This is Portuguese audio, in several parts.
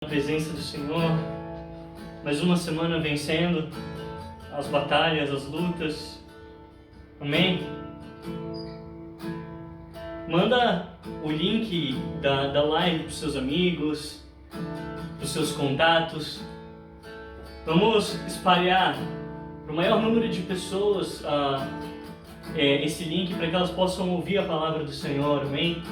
Na presença do Senhor, mais uma semana vencendo as batalhas, as lutas. Amém? Manda o link da live para os seus amigos, para os seus contatos. Vamos espalhar para o maior número de pessoas esse link para que elas possam ouvir a palavra do Senhor. Amém?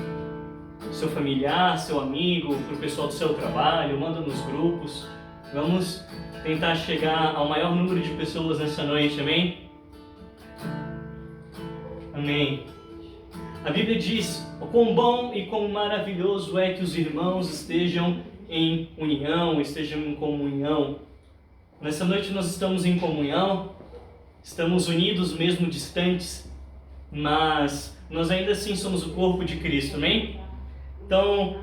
Seu familiar, seu amigo, para o pessoal do seu trabalho, manda nos grupos. Vamos tentar chegar ao maior número de pessoas nessa noite, amém? Amém. A Bíblia diz: o quão bom e quão maravilhoso é que os irmãos estejam em união, estejam em comunhão. Nessa noite nós estamos em comunhão, estamos unidos mesmo distantes, mas nós ainda assim somos o corpo de Cristo, amém? Então,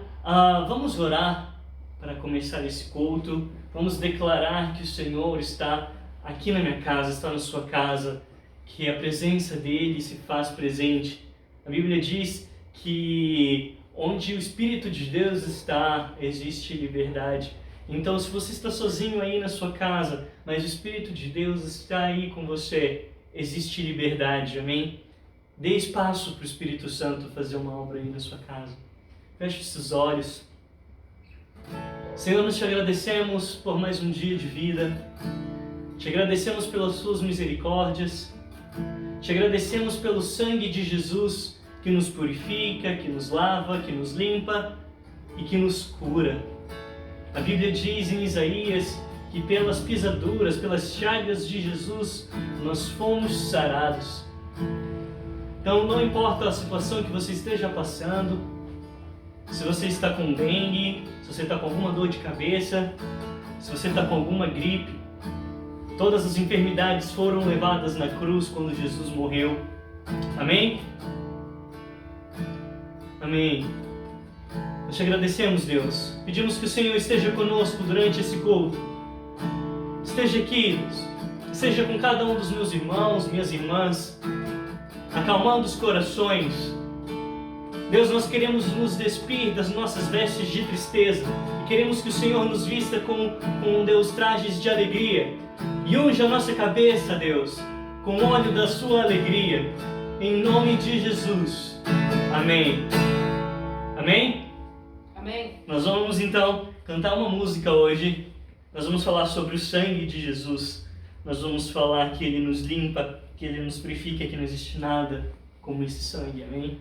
vamos orar para começar esse culto. Vamos declarar que o Senhor está aqui na minha casa, está na sua casa, que a presença dEle se faz presente. A Bíblia diz que onde o Espírito de Deus está, existe liberdade. Então, se você está sozinho aí na sua casa, mas o Espírito de Deus está aí com você, existe liberdade, amém? Dê espaço para o Espírito Santo fazer uma obra aí na sua casa. Feche seus olhos. Senhor, nós te agradecemos por mais um dia de vida. Te agradecemos pelas suas misericórdias. Te agradecemos pelo sangue de Jesus que nos purifica, que nos lava, que nos limpa e que nos cura. A Bíblia diz em Isaías que pelas pisaduras, pelas chagas de Jesus, nós fomos sarados. Então, não importa a situação que você esteja passando, se você está com dengue, se você está com alguma dor de cabeça, se você está com alguma gripe, todas as enfermidades foram levadas na cruz quando Jesus morreu. Amém? Amém. Nós te agradecemos, Deus. Pedimos que o Senhor esteja conosco durante esse culto. Esteja aqui, esteja com cada um dos meus irmãos, minhas irmãs, acalmando os corações. Deus, nós queremos nos despir das nossas vestes de tristeza e queremos que o Senhor nos vista com Deus, trajes de alegria e unja a nossa cabeça, Deus, com o óleo da sua alegria, em nome de Jesus. Amém. Amém? Amém. Nós vamos então cantar uma música hoje. Nós vamos falar sobre o sangue de Jesus. Nós vamos falar que Ele nos limpa, que Ele nos purifica, que não existe nada como esse sangue. Amém?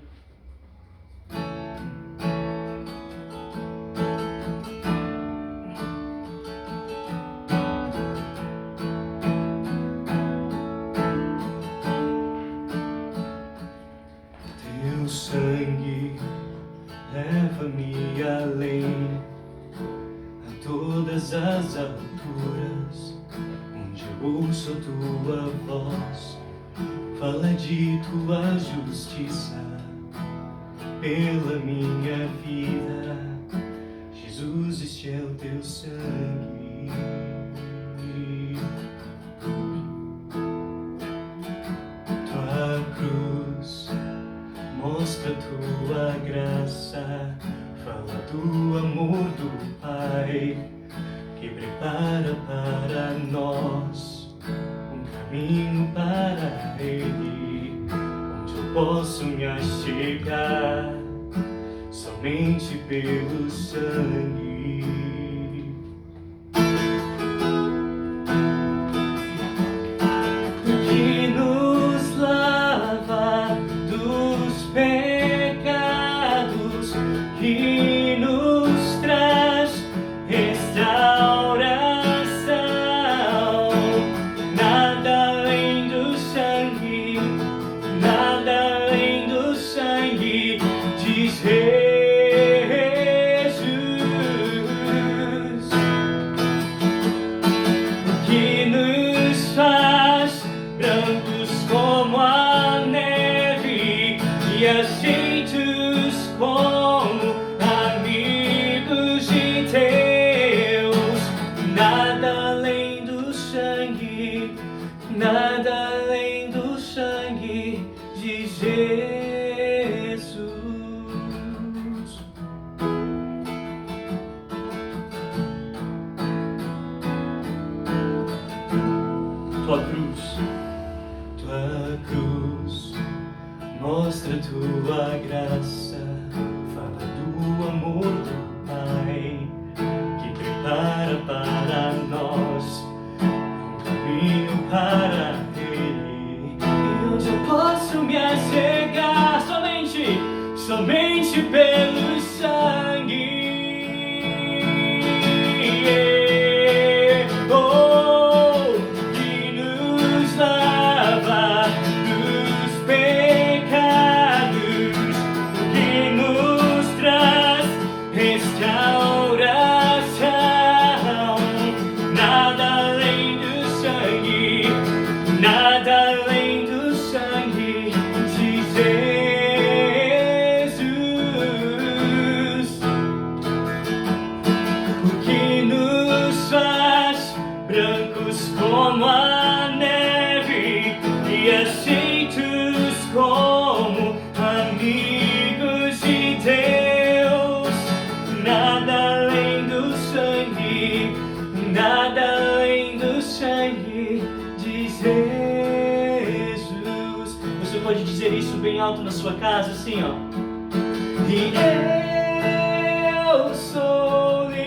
Teu sangue leva-me além a todas as alturas, onde eu ouço a tua voz, fala de tua justiça pela minha vida. Jesus, este é o teu sangue. Tua cruz mostra tua graça, fala do amor do Pai, que prepara para nós um caminho para Ele, onde eu posso me achegar somente pelo sangue. Que nos lava dos pecados, que nos traz restauração. Nada além do sangue, nada além do sangue, diz Jesus. tua cruz mostra tua graça, fala do amor do Pai, que prepara para nós um caminho para Ele, e onde eu posso me achegar somente pelo sangue. Como a neve e aceitos como amigos de Deus. Nada além do sangue, nada além do sangue de Jesus. Você pode dizer isso bem alto na sua casa, assim, ó. E eu sou livre.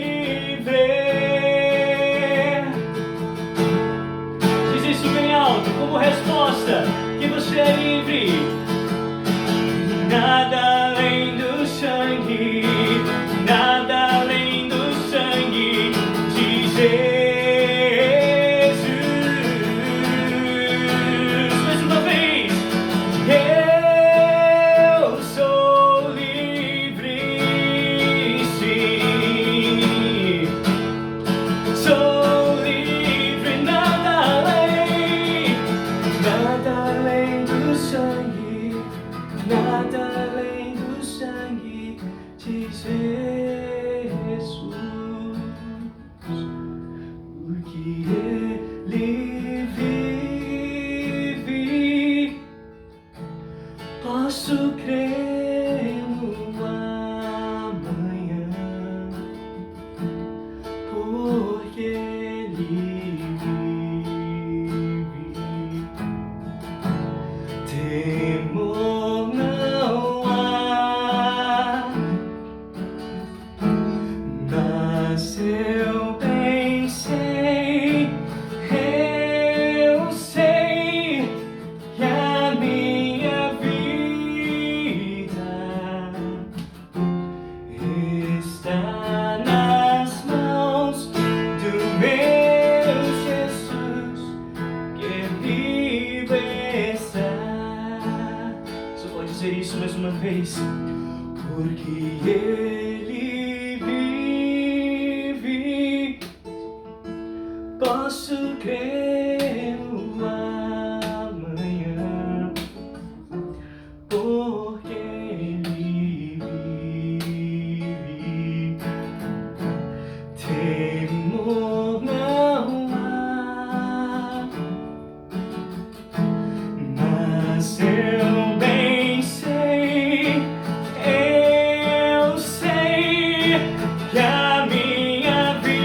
Como resposta, que você é livre. Nada além do sangue, nada além do sangue de Jesus. Mais uma vez. Eu sou livre, sim. Sou livre, nada além do sangue, nada além do sangue de Jesus, porque Ele vive, posso crer no amanhã, porque Ele temor não há, mas eu bem sei, eu sei que a minha vida está nas mãos do meu Jesus, que vive está. Dizer isso mais uma vez, porque Ele vive, posso crer no amanhã, porque Ele vive, temor não há, mas eu que a minha vida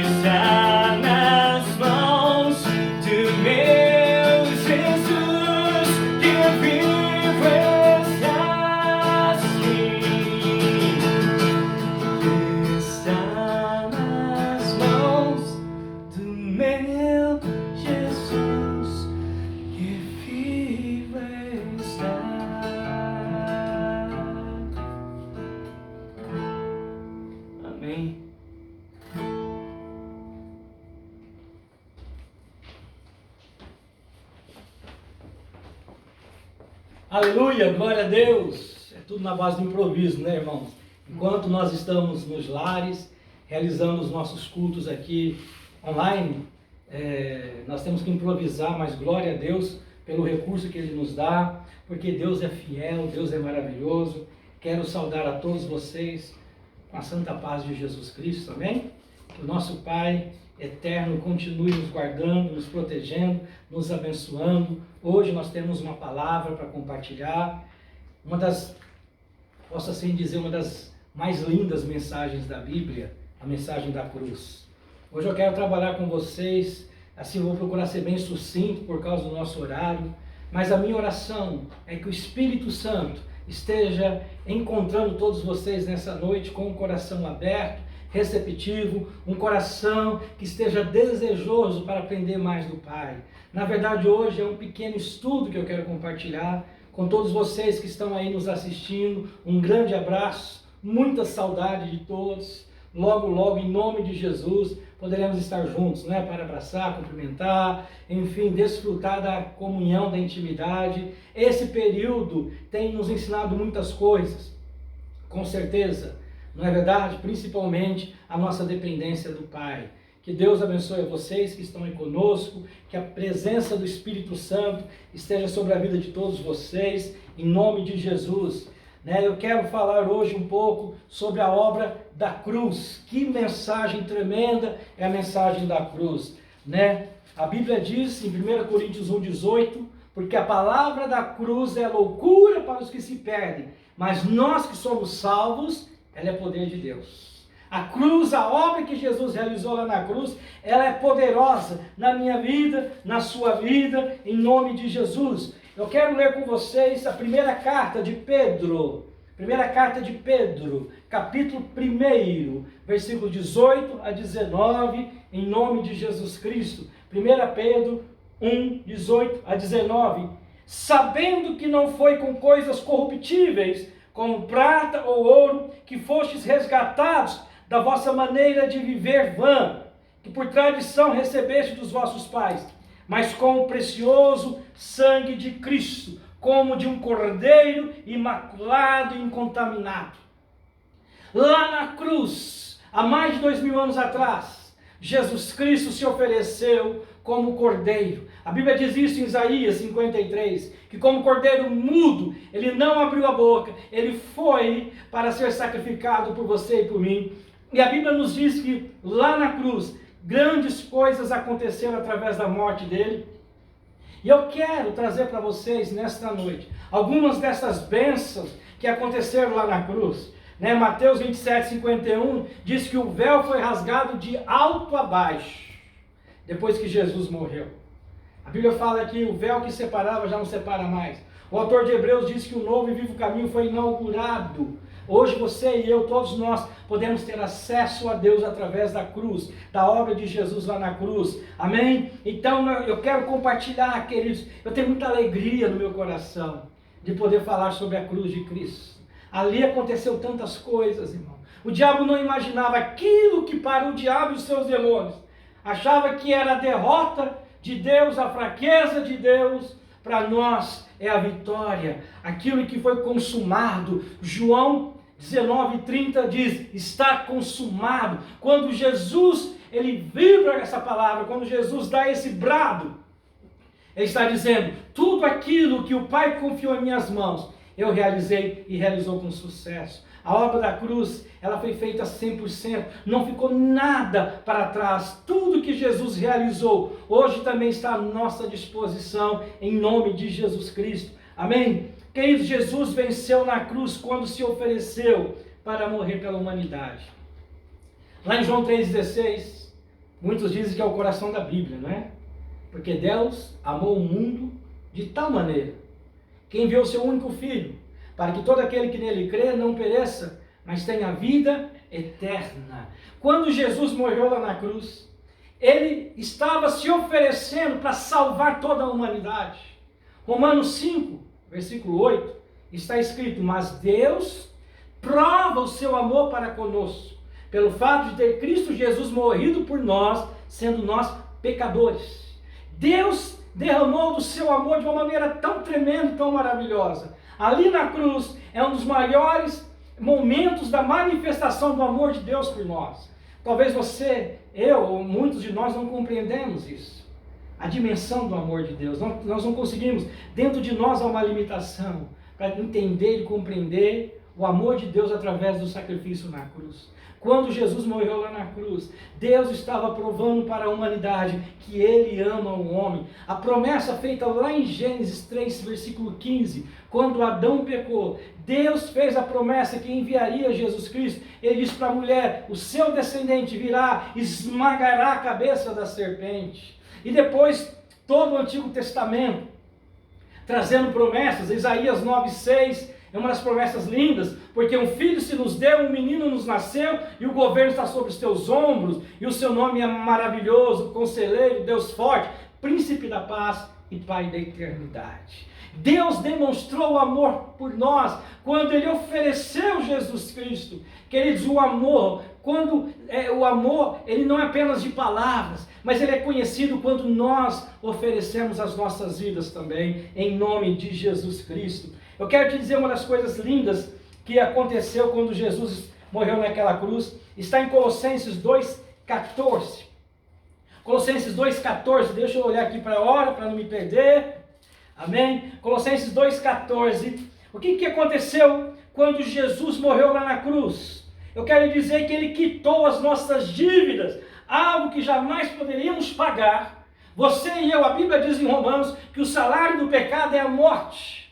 está nas mãos do meu Jesus, que vivo está assim, está nas mãos do meu Jesus, que vivo está. Amém. Aleluia, glória a Deus. É tudo na base do improviso, né, irmãos? Enquanto nós estamos nos lares, realizando os nossos cultos aqui online, nós temos que improvisar, mas glória a Deus pelo recurso que Ele nos dá, porque Deus é fiel, Deus é maravilhoso. Quero saudar a todos vocês com a santa paz de Jesus Cristo, amém? Que o nosso Pai eterno continue nos guardando, nos protegendo, nos abençoando. Hoje nós temos uma palavra para compartilhar, posso assim dizer, uma das mais lindas mensagens da Bíblia, a mensagem da cruz. Hoje eu quero trabalhar com vocês, assim vou procurar ser bem sucinto por causa do nosso horário, mas a minha oração é que o Espírito Santo esteja encontrando todos vocês nessa noite com o coração aberto, receptivo, um coração que esteja desejoso para aprender mais do Pai. Na verdade, hoje é um pequeno estudo que eu quero compartilhar com todos vocês que estão aí nos assistindo. Um grande abraço, muita saudade de todos. Logo, logo, em nome de Jesus, poderemos estar juntos, né? Para abraçar, cumprimentar, enfim, desfrutar da comunhão, da intimidade. Esse período tem nos ensinado muitas coisas, com certeza, não é verdade? Principalmente a nossa dependência do Pai. Que Deus abençoe a vocês que estão aí conosco, que a presença do Espírito Santo esteja sobre a vida de todos vocês, em nome de Jesus. Eu quero falar hoje um pouco sobre a obra da cruz. Que mensagem tremenda é a mensagem da cruz, né? A Bíblia diz em 1 Coríntios 1,18, porque a palavra da cruz é loucura para os que se perdem, mas nós que somos salvos, ela é poder de Deus. A cruz, a obra que Jesus realizou lá na cruz, ela é poderosa na minha vida, na sua vida, em nome de Jesus. Eu quero ler com vocês a primeira carta de Pedro, capítulo 1, versículo 18 a 19, em nome de Jesus Cristo. 1 Pedro 1, 18 a 19. Sabendo que não foi com coisas corruptíveis, como prata ou ouro, que fostes resgatados da vossa maneira de viver vã, que por tradição recebeste dos vossos pais, mas com o precioso sangue de Cristo, como de um cordeiro imaculado e incontaminado. Lá na cruz, há mais de 2000 anos atrás, Jesus Cristo se ofereceu como cordeiro. A Bíblia diz isso em Isaías 53, que como cordeiro mudo, ele não abriu a boca, ele foi para ser sacrificado por você e por mim. E a Bíblia nos diz que lá na cruz, grandes coisas aconteceram através da morte dele. E eu quero trazer para vocês nesta noite algumas dessas bênçãos que aconteceram lá na cruz. Mateus 27, 51 diz que o véu foi rasgado de alto a baixo, depois que Jesus morreu. A Bíblia fala que o véu que separava já não separa mais. O autor de Hebreus diz que o novo e vivo caminho foi inaugurado. Hoje você e eu, todos nós, podemos ter acesso a Deus através da cruz, da obra de Jesus lá na cruz. Amém? Então eu quero compartilhar, queridos, eu tenho muita alegria no meu coração de poder falar sobre a cruz de Cristo. Ali aconteceu tantas coisas, irmão. O diabo não imaginava aquilo que para o diabo e os seus demônios achava que era a derrota de Deus, a fraqueza de Deus. Para nós é a vitória, aquilo que foi consumado. João 19:30 diz, está consumado. Quando Jesus, ele vibra essa palavra, quando Jesus dá esse brado, ele está dizendo, tudo aquilo que o Pai confiou em minhas mãos, eu realizei e realizou com sucesso. A obra da cruz, ela foi feita 100%, não ficou nada para trás. Tudo que Jesus realizou, hoje também está à nossa disposição, em nome de Jesus Cristo. Amém? Queridos, Jesus venceu na cruz quando se ofereceu para morrer pela humanidade. Lá em João 3,16, muitos dizem que é o coração da Bíblia, não é? Porque Deus amou o mundo de tal maneira, que enviou o seu único Filho, para que todo aquele que nele crê não pereça, mas tenha vida eterna. Quando Jesus morreu lá na cruz, ele estava se oferecendo para salvar toda a humanidade. Romanos 5, versículo 8, está escrito, mas Deus prova o seu amor para conosco, pelo fato de ter Cristo Jesus morrido por nós, sendo nós pecadores. Deus derramou do seu amor de uma maneira tão tremenda e tão maravilhosa. Ali na cruz é um dos maiores momentos da manifestação do amor de Deus por nós. Talvez você, eu ou muitos de nós não compreendemos isso. A dimensão do amor de Deus. Nós não conseguimos, dentro de nós há uma limitação para entender e compreender o amor de Deus através do sacrifício na cruz. Quando Jesus morreu lá na cruz, Deus estava provando para a humanidade que Ele ama o homem. A promessa feita lá em Gênesis 3, versículo 15, quando Adão pecou, Deus fez a promessa que enviaria Jesus Cristo. Ele disse para a mulher, o seu descendente virá, esmagará a cabeça da serpente. E depois, todo o Antigo Testamento, trazendo promessas, Isaías 9,6, é uma das promessas lindas, porque um filho se nos deu, um menino nos nasceu, e o governo está sobre os teus ombros, e o seu nome é maravilhoso, conselheiro, Deus forte, príncipe da paz e pai da eternidade. Deus demonstrou o amor por nós, quando Ele ofereceu Jesus Cristo. Queridos, o amor, o amor, ele não é apenas de palavras, mas ele é conhecido quando nós oferecemos as nossas vidas também, em nome de Jesus Cristo. Eu quero te dizer uma das coisas lindas que aconteceu quando Jesus morreu naquela cruz. Está em Colossenses 2,14. Colossenses 2,14, deixa eu olhar aqui para a hora, para não me perder. Amém? Colossenses 2,14. O que aconteceu quando Jesus morreu lá na cruz? Eu quero dizer que Ele quitou as nossas dívidas, algo que jamais poderíamos pagar. Você e eu, a Bíblia diz em Romanos que o salário do pecado é a morte.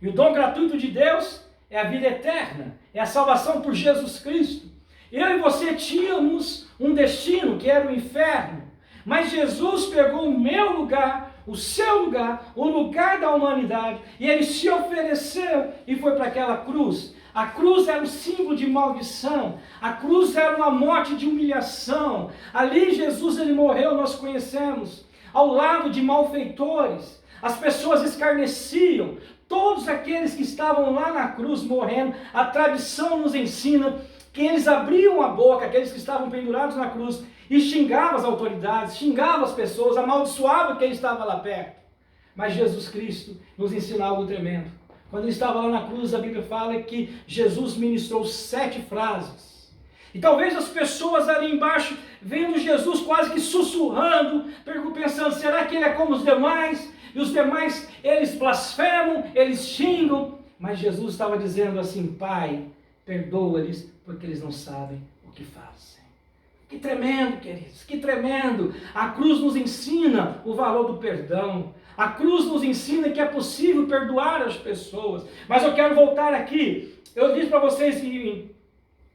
E o dom gratuito de Deus é a vida eterna, é a salvação por Jesus Cristo. Eu e você tínhamos um destino que era o inferno, mas Jesus pegou o meu lugar, o seu lugar, o lugar da humanidade, e Ele se ofereceu e foi para aquela cruz. A cruz era um símbolo de maldição, a cruz era uma morte de humilhação. Ali Jesus ele morreu, nós conhecemos, ao lado de malfeitores. As pessoas escarneciam, todos aqueles que estavam lá na cruz morrendo. A tradição nos ensina que eles abriam a boca, aqueles que estavam pendurados na cruz, e xingavam as autoridades, xingavam as pessoas, amaldiçoavam quem estava lá perto. Mas Jesus Cristo nos ensina algo tremendo. Quando ele estava lá na cruz, a Bíblia fala que Jesus ministrou 7 frases. E talvez as pessoas ali embaixo, vendo Jesus quase que sussurrando, pensando, será que ele é como os demais? E os demais, eles blasfemam, eles xingam. Mas Jesus estava dizendo assim, Pai, perdoa-lhes, porque eles não sabem o que fazem. Que tremendo, queridos, que tremendo. A cruz nos ensina o valor do perdão. A cruz nos ensina que é possível perdoar as pessoas. Mas eu quero voltar aqui. Eu disse para vocês em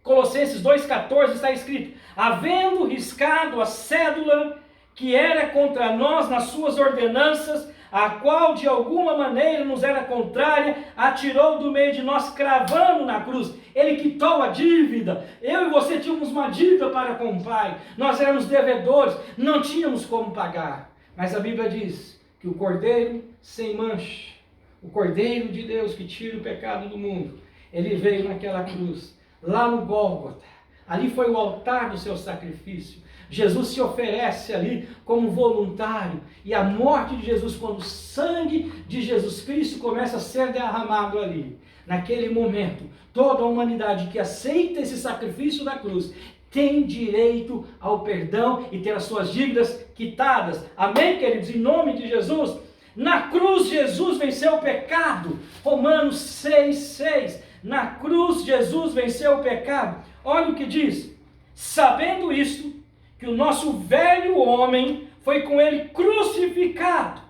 Colossenses 2,14 está escrito, havendo riscado a cédula que era contra nós nas suas ordenanças, a qual de alguma maneira nos era contrária, atirou do meio de nós, cravando na cruz. Ele quitou a dívida. Eu e você tínhamos uma dívida para com o Pai. Nós éramos devedores, não tínhamos como pagar. Mas a Bíblia diz que o Cordeiro sem mancha, o Cordeiro de Deus que tira o pecado do mundo, ele veio naquela cruz, lá no Gólgota. Ali foi o altar do seu sacrifício. Jesus se oferece ali como voluntário, e a morte de Jesus, quando o sangue de Jesus Cristo começa a ser derramado ali, naquele momento, toda a humanidade que aceita esse sacrifício da cruz, tem direito ao perdão e ter as suas dívidas quitadas. Amém, queridos? Em nome de Jesus. Na cruz Jesus venceu o pecado. Romanos 6,6. Na cruz Jesus venceu o pecado. Olha o que diz. Sabendo isto, que o nosso velho homem foi com ele crucificado,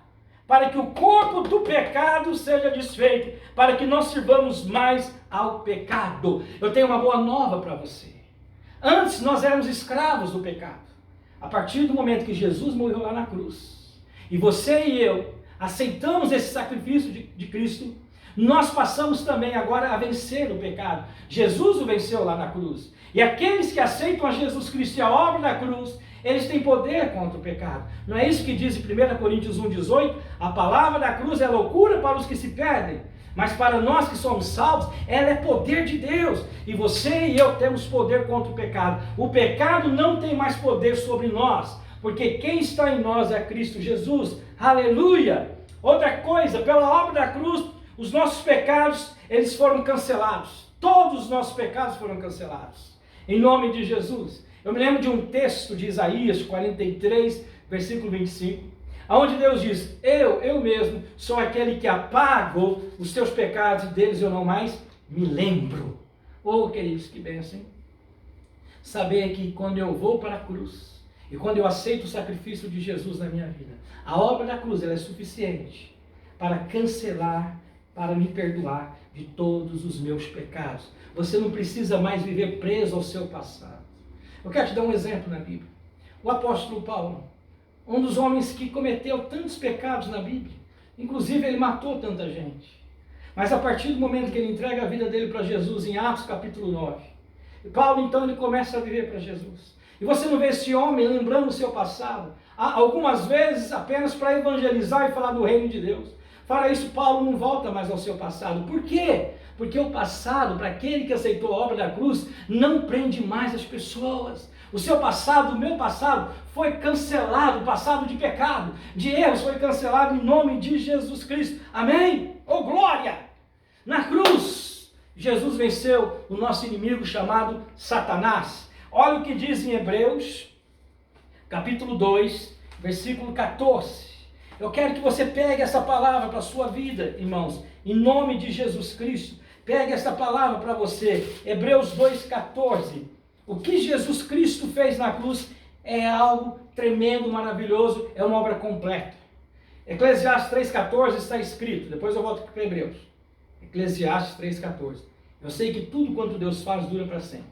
para que o corpo do pecado seja desfeito, para que nós sirvamos mais ao pecado. Eu tenho uma boa nova para você. Antes nós éramos escravos do pecado. A partir do momento que Jesus morreu lá na cruz, e você e eu aceitamos esse sacrifício de Cristo, nós passamos também agora a vencer o pecado. Jesus o venceu lá na cruz. E aqueles que aceitam a Jesus Cristo e a obra da cruz, eles têm poder contra o pecado. Não é isso que diz em 1 Coríntios 1,18? A palavra da cruz é loucura para os que se perdem, mas para nós que somos salvos, ela é poder de Deus. E você e eu temos poder contra o pecado. O pecado não tem mais poder sobre nós, porque quem está em nós é Cristo Jesus. Aleluia! Outra coisa, pela obra da cruz, os nossos pecados, eles foram cancelados. Todos os nossos pecados foram cancelados. Em nome de Jesus. Eu me lembro de um texto de Isaías 43, versículo 25, onde Deus diz, eu mesmo, sou aquele que apago os teus pecados e deles eu não mais me lembro. Oh, queridos, que bênção, hein? Saber que quando eu vou para a cruz e quando eu aceito o sacrifício de Jesus na minha vida, a obra da cruz ela é suficiente para cancelar, para me perdoar de todos os meus pecados. Você não precisa mais viver preso ao seu passado. Eu quero te dar um exemplo na Bíblia. O apóstolo Paulo, um dos homens que cometeu tantos pecados na Bíblia, inclusive ele matou tanta gente. Mas a partir do momento que ele entrega a vida dele para Jesus, em Atos capítulo 9, Paulo então ele começa a viver para Jesus. E você não vê esse homem lembrando o seu passado, algumas vezes apenas para evangelizar e falar do reino de Deus. Para isso, Paulo não volta mais ao seu passado. Por quê? Porque o passado, para aquele que aceitou a obra da cruz, não prende mais as pessoas. O seu passado, o meu passado, foi cancelado, o passado de pecado, de erros, foi cancelado em nome de Jesus Cristo. Amém? Oh, glória! Na cruz, Jesus venceu o nosso inimigo chamado Satanás. Olha o que diz em Hebreus, capítulo 2, versículo 14. Eu quero que você pegue essa palavra para a sua vida, irmãos, em nome de Jesus Cristo. Pegue essa palavra para você. Hebreus 2,14. O que Jesus Cristo fez na cruz é algo tremendo, maravilhoso, é uma obra completa. Eclesiastes 3,14 está escrito, depois eu volto para Hebreus. Eclesiastes 3,14. Eu sei que tudo quanto Deus faz dura para sempre.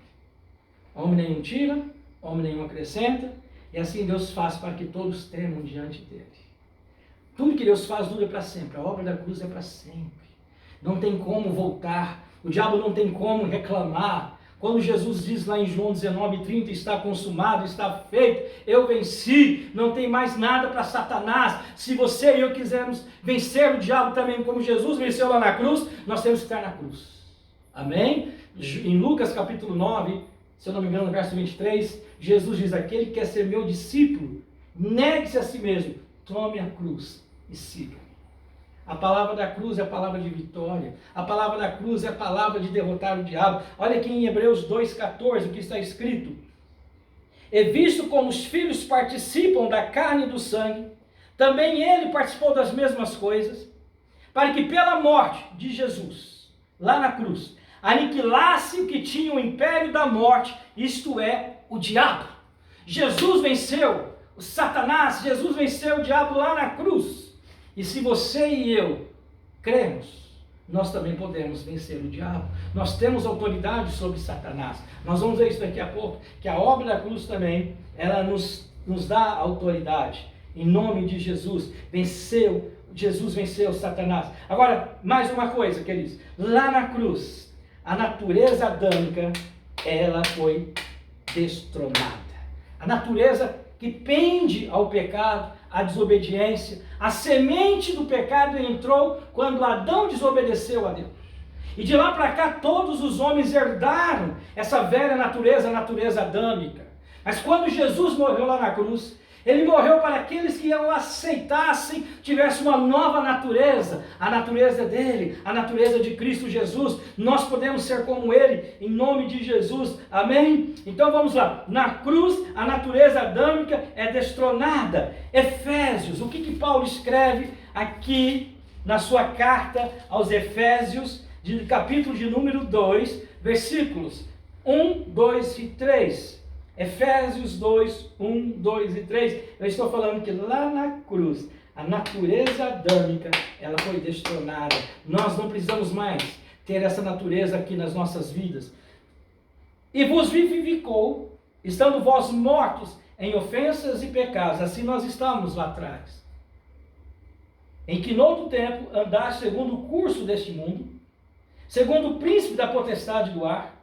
Homem nenhum tira, homem nenhum acrescenta, e assim Deus faz para que todos temam diante dele. Tudo que Deus faz dura para sempre, a obra da cruz é para sempre. Não tem como voltar, o diabo não tem como reclamar. Quando Jesus diz lá em João 19:30, está consumado, está feito, eu venci, não tem mais nada para Satanás. Se você e eu quisermos vencer o diabo também, como Jesus venceu lá na cruz, nós temos que estar na cruz. Amém? Em Lucas capítulo 9, se eu não me engano, verso 23, Jesus diz, aquele que quer ser meu discípulo, negue-se a si mesmo, tome a cruz e siga. A palavra da cruz é a palavra de vitória. A palavra da cruz é a palavra de derrotar o diabo. Olha aqui em Hebreus 2,14 o que está escrito. E visto como os filhos participam da carne e do sangue, também ele participou das mesmas coisas, para que pela morte de Jesus, lá na cruz, aniquilasse o que tinha o império da morte, isto é, o diabo. Jesus venceu o Satanás, Jesus venceu o diabo lá na cruz. E se você e eu cremos, nós também podemos vencer o diabo. Nós temos autoridade sobre Satanás. Nós vamos ver isso daqui a pouco, que a obra da cruz também, ela nos dá autoridade. Em nome de Jesus, Jesus venceu Satanás. Agora, mais uma coisa, queridos. Lá na cruz, a natureza adâmica, ela foi destronada. A natureza que pende ao pecado, à desobediência, a semente do pecado entrou quando Adão desobedeceu a Deus. E de lá para cá todos os homens herdaram essa velha natureza, a natureza adâmica. Mas quando Jesus morreu lá na cruz, ele morreu para aqueles que o aceitassem, tivessem uma nova natureza, a natureza dele, a natureza de Cristo Jesus. Nós podemos ser como ele, em nome de Jesus, amém? Então vamos lá, na cruz a natureza adâmica é destronada. Efésios, o que Paulo escreve aqui na sua carta aos Efésios, capítulo de número 2, versículos 1, 2 e 3. Efésios 2, 1, 2 e 3, eu estou falando que lá na cruz, a natureza adâmica, ela foi destronada. Nós não precisamos mais ter essa natureza aqui nas nossas vidas. E vos vivificou, estando vós mortos em ofensas e pecados, assim nós estávamos lá atrás. Em que noutro tempo andaste segundo o curso deste mundo, segundo o príncipe da potestade do ar,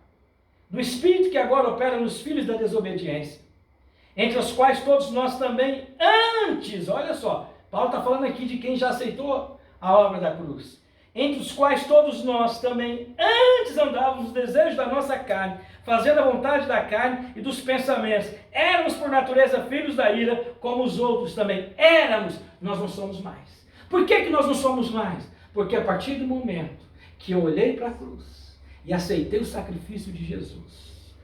do Espírito que agora opera nos filhos da desobediência, entre os quais todos nós também antes, olha só, Paulo está falando aqui de quem já aceitou a obra da cruz, entre os quais todos nós também antes andávamos nos desejos da nossa carne, fazendo a vontade da carne e dos pensamentos, éramos por natureza filhos da ira, como os outros também éramos, nós não somos mais. Por que nós não somos mais? Porque a partir do momento que eu olhei para a cruz, e aceitei o sacrifício de Jesus.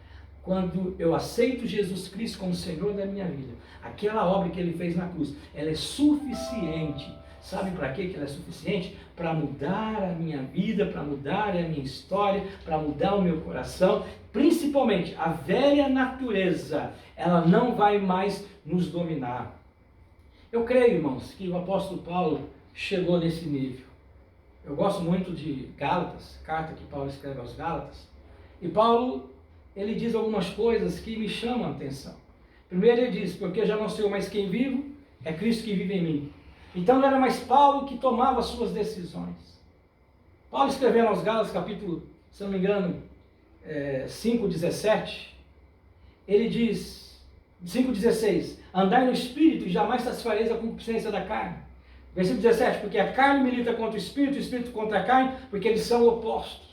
Quando eu aceito Jesus Cristo como Senhor da minha vida, aquela obra que Ele fez na cruz, ela é suficiente Sabe para que ela é suficiente? Para mudar a minha vida, para mudar a minha história, para mudar o meu coração. Principalmente, a velha natureza, ela não vai mais nos dominar. Eu creio, irmãos, que o apóstolo Paulo chegou nesse nível. Eu gosto muito de Gálatas, carta que Paulo escreve aos Gálatas. E Paulo, ele diz algumas coisas que me chamam a atenção. Primeiro ele diz, porque já não sou eu mais quem vivo, é Cristo que vive em mim. Então não era mais Paulo que tomava as suas decisões. Paulo escrevendo aos Gálatas, capítulo, se não me engano, 5,17, ele diz, 5,16, andai no Espírito e jamais satisfareis a concupiscência da carne. Versículo 17, porque a carne milita contra o Espírito contra a carne, porque eles são opostos.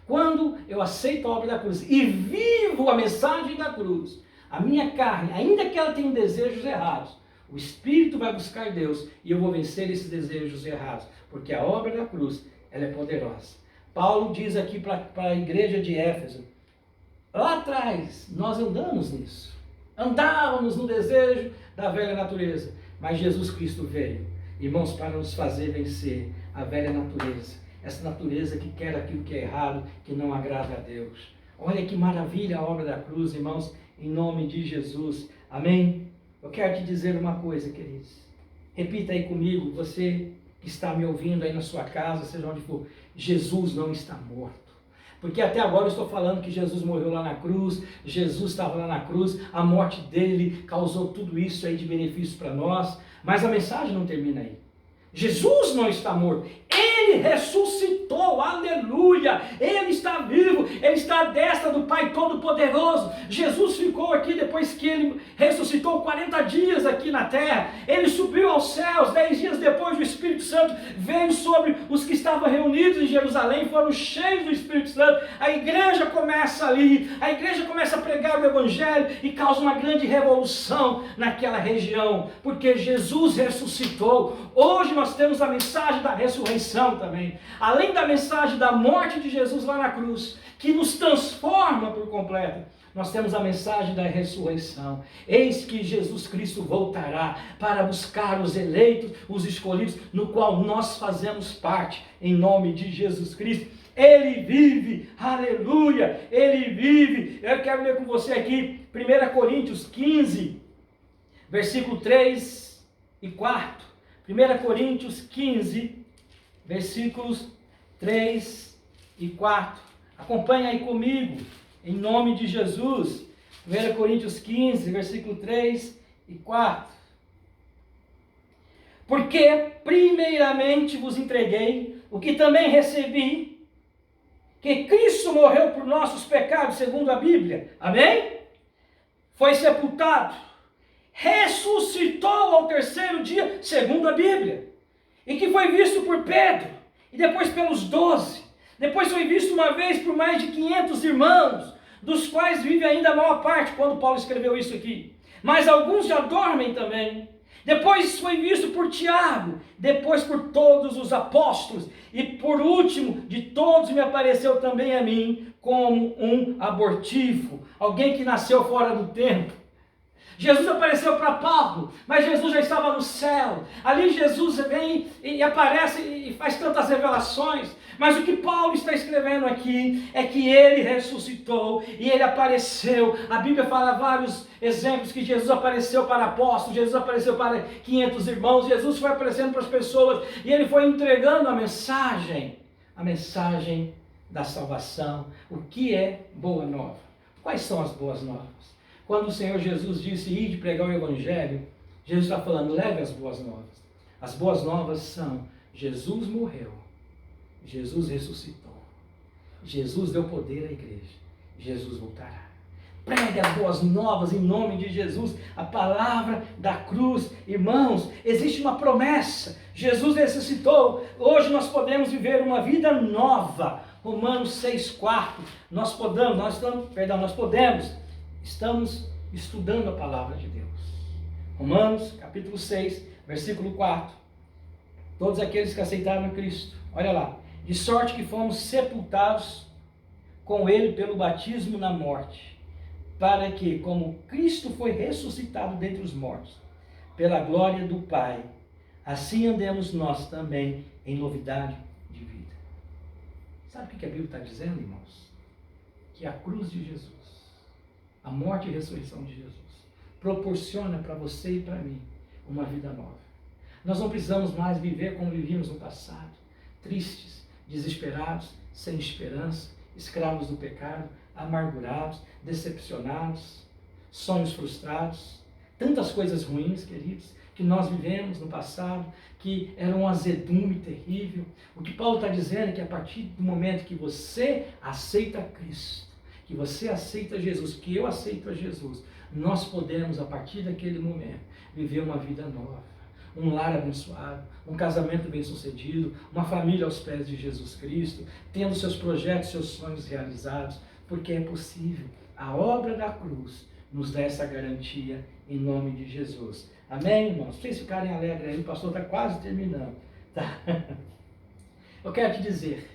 Quando eu aceito a obra da cruz e vivo a mensagem da cruz, a minha carne, ainda que ela tenha desejos errados, o Espírito vai buscar Deus e eu vou vencer esses desejos errados, porque a obra da cruz, ela é poderosa. Paulo diz aqui para a igreja de Éfeso, lá atrás nós andamos nisso, andávamos no desejo da velha natureza, mas Jesus Cristo veio, irmãos, para nos fazer vencer a velha natureza, essa natureza que quer aquilo que é errado, que não agrada a Deus. Olha que maravilha a obra da cruz, irmãos, em nome de Jesus, amém? Eu quero te dizer uma coisa, queridos, repita aí comigo, você que está me ouvindo aí na sua casa, seja onde for, Jesus não está morto. Porque até agora eu estou falando que Jesus morreu lá na cruz, Jesus estava lá na cruz, a morte dele causou tudo isso aí de benefício para nós, mas a mensagem não termina aí. Jesus não está morto, Ele ressuscitou, aleluia, Ele está vivo, Ele está à destra do Pai Todo-Poderoso. Jesus ficou aqui depois que Ele ressuscitou 40 dias aqui na terra, Ele subiu aos céus, 10 dias depois o Espírito Santo veio sobre os que estavam reunidos em Jerusalém, foram cheios do Espírito Santo, a igreja começa ali, a igreja começa a pregar o Evangelho e causa uma grande revolução naquela região, porque Jesus ressuscitou. Hoje nós temos a mensagem da ressurreição também, além da mensagem da morte de Jesus lá na cruz, que nos transforma por completo, nós temos a mensagem da ressurreição. Eis que Jesus Cristo voltará para buscar os eleitos, os escolhidos, no qual nós fazemos parte, em nome de Jesus Cristo. Ele vive, aleluia, Ele vive. Eu quero ler com você aqui, 1 Coríntios 15, versículo 3 e 4. 1 Coríntios 15, versículos 3 e 4. Acompanha aí comigo, em nome de Jesus. 1 Coríntios 15, versículo 3 e 4. Porque primeiramente vos entreguei o que também recebi, que Cristo morreu por nossos pecados, segundo a Bíblia. Amém? Foi sepultado, ressuscitou ao terceiro dia, segundo a Bíblia, e que foi visto por Pedro, e depois pelos 12, depois foi visto uma vez por mais de 500 irmãos, dos quais vive ainda a maior parte, quando Paulo escreveu isso aqui, mas alguns já dormem também. Depois foi visto por Tiago, depois por todos os apóstolos, e por último de todos me apareceu também a mim, como um abortivo, alguém que nasceu fora do tempo. Jesus apareceu para Paulo, mas Jesus já estava no céu. Ali Jesus vem e aparece e faz tantas revelações. Mas o que Paulo está escrevendo aqui é que ele ressuscitou e ele apareceu. A Bíblia fala vários exemplos que Jesus apareceu para apóstolos, Jesus apareceu para 500 irmãos, Jesus foi aparecendo para as pessoas e ele foi entregando a mensagem da salvação. O que é boa nova? Quais são as boas novas? Quando o Senhor Jesus disse, ide pregar o Evangelho, Jesus está falando, leve as boas novas. As boas novas são, Jesus morreu, Jesus ressuscitou, Jesus deu poder à igreja, Jesus voltará. Pregue as boas novas em nome de Jesus, a palavra da cruz. Irmãos, existe uma promessa, Jesus ressuscitou, hoje nós podemos viver uma vida nova. Romanos 6,4, estamos estudando a palavra de Deus. Romanos, capítulo 6, versículo 4. Todos aqueles que aceitaram Cristo, olha lá. De sorte que fomos sepultados com Ele pelo batismo na morte, para que, como Cristo foi ressuscitado dentre os mortos, pela glória do Pai, assim andemos nós também em novidade de vida. Sabe o que a Bíblia está dizendo, irmãos? Que a cruz de Jesus, a morte e a ressurreição de Jesus, proporciona para você e para mim uma vida nova. Nós não precisamos mais viver como vivíamos no passado, tristes, desesperados, sem esperança, escravos do pecado, amargurados, decepcionados, sonhos frustrados, tantas coisas ruins, queridos, que nós vivemos no passado, que era um azedume terrível. O que Paulo está dizendo é que a partir do momento que você aceita Cristo, que você aceita Jesus, que eu aceito a Jesus, nós podemos, a partir daquele momento, viver uma vida nova, um lar abençoado, um casamento bem-sucedido, uma família aos pés de Jesus Cristo, tendo seus projetos, seus sonhos realizados, porque é possível. A obra da cruz nos dá essa garantia em nome de Jesus. Amém, irmãos? Vocês ficarem alegres aí, o pastor está quase terminando. Tá? Eu quero te dizer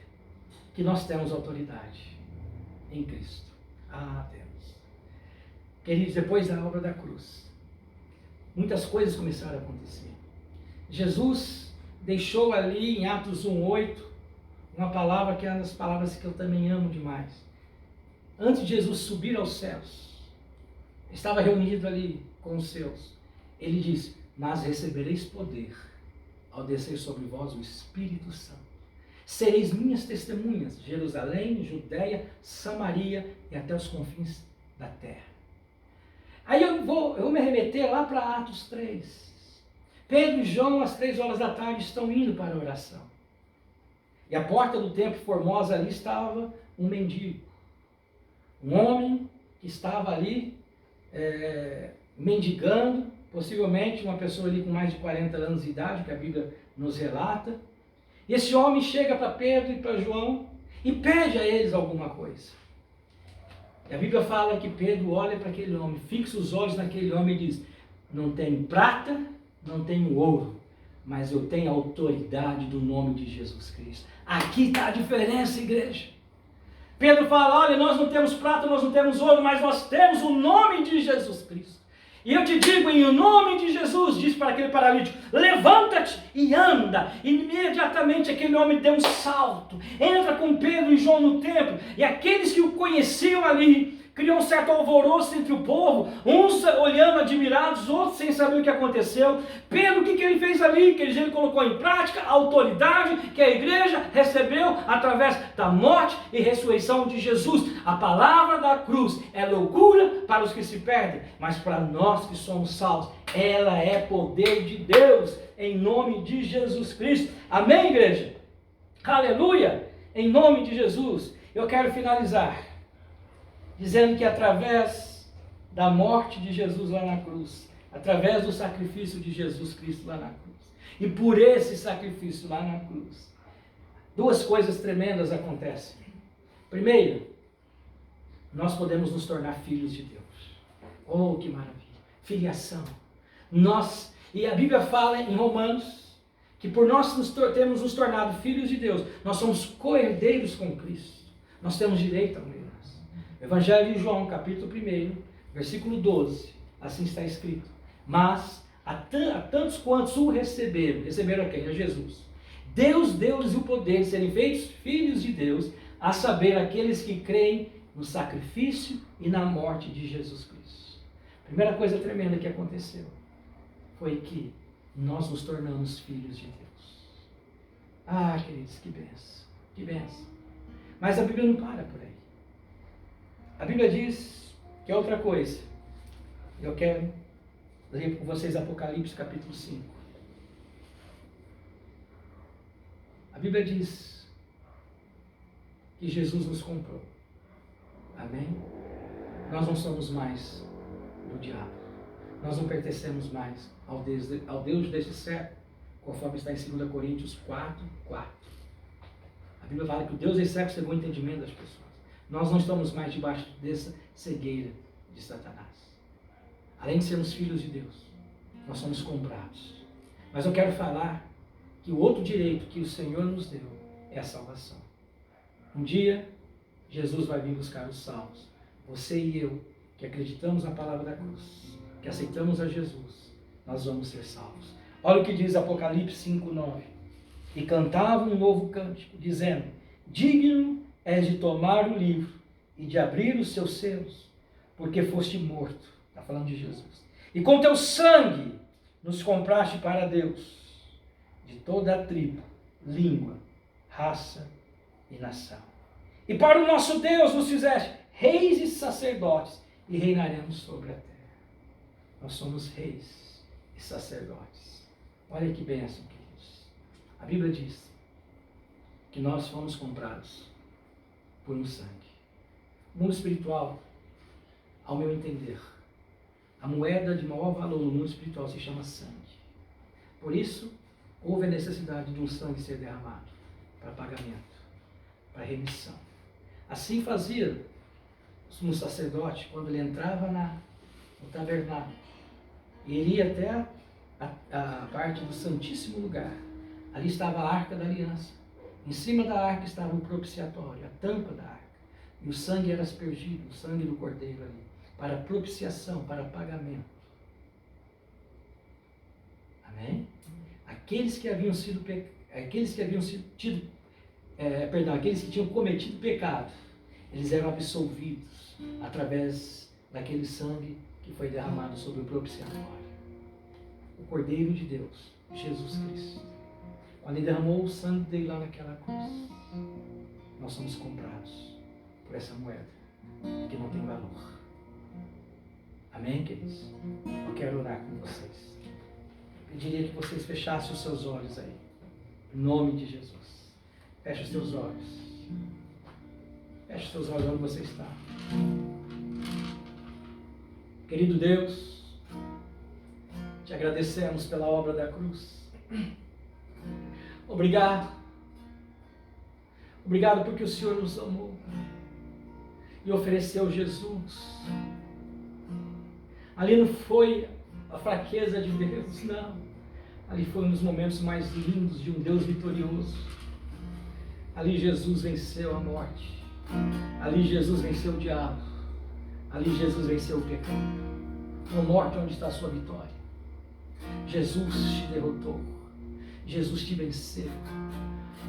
que nós temos autoridade em Cristo. Ah, temos. Queridos, depois da obra da cruz, muitas coisas começaram a acontecer. Jesus deixou ali em Atos 1:8 uma palavra que é uma das palavras que eu também amo demais. Antes de Jesus subir aos céus, estava reunido ali com os seus. Ele diz: mas recebereis poder ao descer sobre vós o Espírito Santo. Sereis minhas testemunhas, Jerusalém, Judeia, Samaria e até os confins da terra. Aí eu vou me remeter lá para Atos 3. Pedro e João, às 3h estão indo para a oração. E à porta do templo Formosa ali estava um mendigo. Um homem que estava ali mendigando, possivelmente uma pessoa ali com mais de 40 anos de idade, que a Bíblia nos relata. E esse homem chega para Pedro e para João e pede a eles alguma coisa. E a Bíblia fala que Pedro olha para aquele homem, fixa os olhos naquele homem e diz: não tenho prata, não tenho ouro, mas eu tenho a autoridade do nome de Jesus Cristo. Aqui está a diferença, igreja. Pedro fala: olha, nós não temos prata, nós não temos ouro, mas nós temos o nome de Jesus Cristo. E eu te digo, em nome de Jesus, diz para aquele paralítico: levanta-te e anda. Imediatamente aquele homem deu um salto, entra com Pedro e João no templo, e aqueles que o conheciam ali, criou um certo alvoroço entre o povo, uns olhando admirados, outros sem saber o que aconteceu. Pedro, o que ele fez ali? Que ele colocou em prática a autoridade que a igreja recebeu através da morte e ressurreição de Jesus. A palavra da cruz é loucura para os que se perdem, mas para nós que somos salvos, ela é poder de Deus, em nome de Jesus Cristo. Amém, igreja? Aleluia! Em nome de Jesus. Eu quero finalizar dizendo que através da morte de Jesus lá na cruz, através do sacrifício de Jesus Cristo lá na cruz, e por esse sacrifício lá na cruz, duas coisas tremendas acontecem. Primeiro, nós podemos nos tornar filhos de Deus. Oh, que maravilha! Filiação. E a Bíblia fala em Romanos que por nós termos nos tornado filhos de Deus, nós somos co-herdeiros com Cristo. Nós temos direito a uma herança. Evangelho de João, capítulo 1, versículo 12, assim está escrito: mas a tantos quantos o receberam a quem? A Jesus. Deus deu-lhes o poder de serem feitos filhos de Deus, a saber, aqueles que creem no sacrifício e na morte de Jesus Cristo. A primeira coisa tremenda que aconteceu foi que nós nos tornamos filhos de Deus. Ah, queridos, que benção, que benção. Mas a Bíblia não para por aí. A Bíblia diz que é outra coisa. Eu quero ler com vocês Apocalipse capítulo 5. A Bíblia diz que Jesus nos comprou. Amém? Nós não somos mais do diabo. Nós não pertencemos mais ao Deus deste século, conforme está em 2 Coríntios 4:4. A Bíblia fala que o Deus desse século cegou o entendimento das pessoas. Nós não estamos mais debaixo dessa cegueira de Satanás. Além de sermos filhos de Deus, nós somos comprados. Mas eu quero falar que o outro direito que o Senhor nos deu é a salvação. Um dia, Jesus vai vir buscar os salvos. Você e eu, que acreditamos na palavra da cruz, que aceitamos a Jesus, nós vamos ser salvos. Olha o que diz Apocalipse 5:9. E cantavam um novo cântico, dizendo: digno és de tomar o livro e de abrir os seus selos, porque foste morto. Está falando de Jesus. E com teu sangue nos compraste para Deus, de toda a tribo, língua, raça e nação. E para o nosso Deus nos fizeste reis e sacerdotes, e reinaremos sobre a terra. Nós somos reis e sacerdotes. Olha que bênção, queridos. A Bíblia diz que nós fomos comprados por um sangue. O mundo espiritual, ao meu entender, a moeda de maior valor no mundo espiritual se chama sangue. Por isso, houve a necessidade de um sangue ser derramado para pagamento, para remissão. Assim fazia o sumo sacerdote quando ele entrava no tabernáculo. E ele ia até a parte do Santíssimo Lugar. Ali estava a Arca da Aliança. Em cima da arca estava o propiciatório, a tampa da arca. E o sangue era aspergido, o sangue do cordeiro ali, para propiciação, para pagamento. Amém? Aqueles que tinham cometido pecado, eles eram absolvidos através daquele sangue que foi derramado sobre o propiciatório. O Cordeiro de Deus, Jesus Cristo. Quando ele derramou o sangue dele lá naquela cruz, nós somos comprados por essa moeda que não tem valor. Amém, queridos? Eu quero orar com vocês. Eu pediria que vocês fechassem os seus olhos aí. Em nome de Jesus. Feche os seus olhos. Feche os seus olhos onde você está. Querido Deus, te agradecemos pela obra da cruz. Obrigado. Obrigado porque o Senhor nos amou e ofereceu Jesus. Ali não foi a fraqueza de Deus, não. Ali foi um dos momentos mais lindos de um Deus vitorioso. Ali Jesus venceu a morte. Ali Jesus venceu o diabo. Ali Jesus venceu o pecado. Ó morte, onde está a sua vitória? Jesus te derrotou. Jesus te venceu.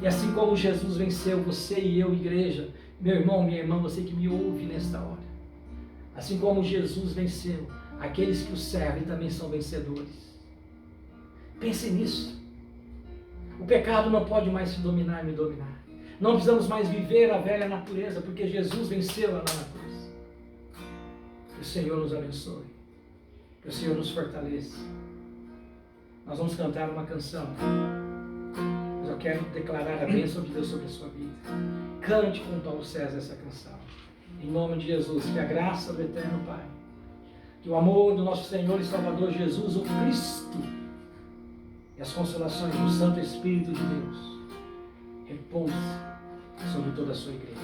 E assim como Jesus venceu você e eu, igreja, meu irmão, minha irmã, você que me ouve nesta hora. Assim como Jesus venceu, aqueles que o servem também são vencedores. Pense nisso. O pecado não pode mais te dominar e me dominar. Não precisamos mais viver a velha natureza, porque Jesus venceu ela lá na cruz. Que o Senhor nos abençoe. Que o Senhor nos fortaleça. Nós vamos cantar uma canção. Mas eu quero declarar a bênção de Deus sobre a sua vida. Cante com Paulo César essa canção. Em nome de Jesus, que a graça do eterno Pai, que o amor do nosso Senhor e Salvador Jesus, o Cristo, e as consolações do Santo Espírito de Deus repouse sobre toda a sua igreja.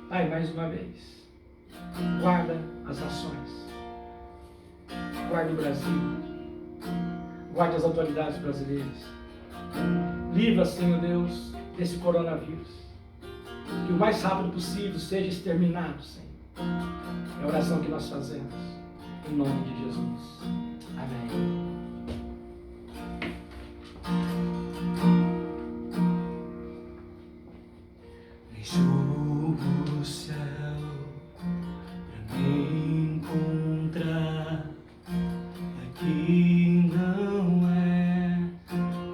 Pai, mais uma vez, guarda as nações, guarda o Brasil, guarda as autoridades brasileiras, livra, Senhor Deus, desse coronavírus, que o mais rápido possível seja exterminado, Senhor. É a oração que nós fazemos, em nome de Jesus. Amém. Deixou o céu pra me encontrar. Aqui não é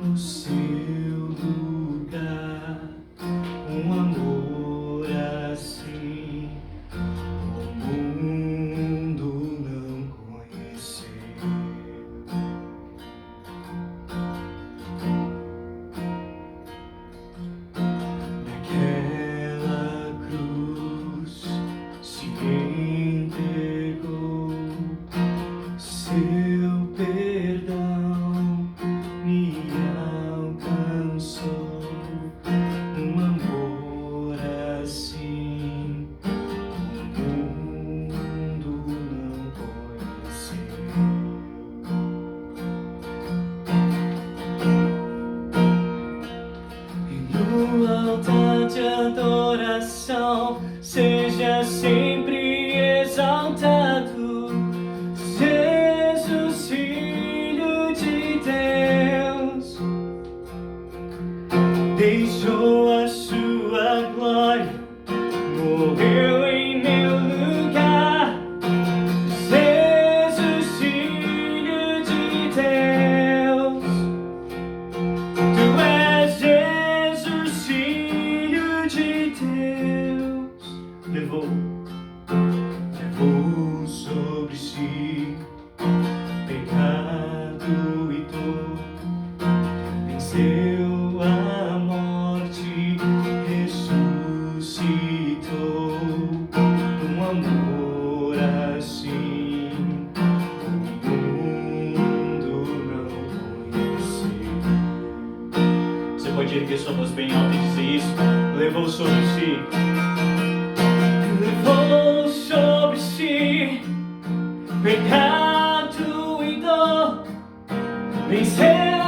o seu lugar. Um amor assim o mundo não conheceu. pode erguer sua voz bem alta e dizer isso. Levou sobre si. Levou sobre si pecado e dor. Venceu